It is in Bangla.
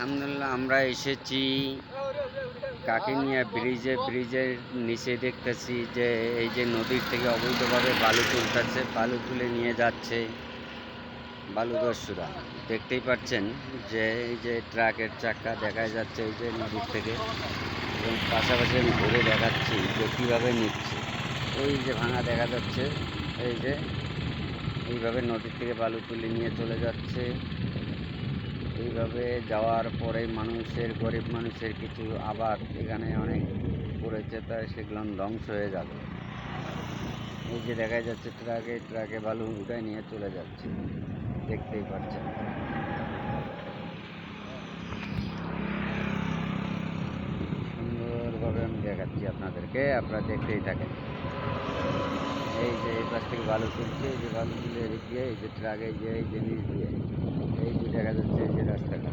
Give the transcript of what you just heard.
আলহামদুলিল্লাহ আমরা এসেছি কাকিনিয়া ব্রিজের নিচে দেখতেছি যে এই যে নদীর থেকে অবৈধভাবে বালু তুলতেছে, বালু তুলে নিয়ে যাচ্ছে বালুদস্যুরা। দেখতেই পাচ্ছেন যে এই যে ট্রাকের চাকা দেখা যাচ্ছে এই যে নদীর থেকে, এবং পাশাপাশি আমি ঘুরে দেখাচ্ছি যে কীভাবে নিচ্ছে। ওই যে ভাঙা দেখা যাচ্ছে, এই যে এইভাবে নদীর থেকে বালু তুলে নিয়ে চলে যাচ্ছে। এইভাবে যাওয়ার পরে গরিব মানুষের কিছু আবাদ এখানে অনেক পড়েছে, তাই সেগুলো ধ্বংস হয়ে যাবে। এই যে দেখা যাচ্ছে ট্রাকে বালু উঠায় নিয়ে চলে যাচ্ছে, দেখতেই পাচ্ছেন। সুন্দরভাবে আমি দেখাচ্ছি আপনাদেরকে, আপনারা দেখতেই থাকেন। এই যে এই পাশ থেকে বালু তুলছে, এই যে বালু তুলে গিয়ে এই যে ট্রাকে গিয়ে এই যে নিচ দিয়ে এই যে দেখা যাচ্ছে এই যে রাস্তাটা।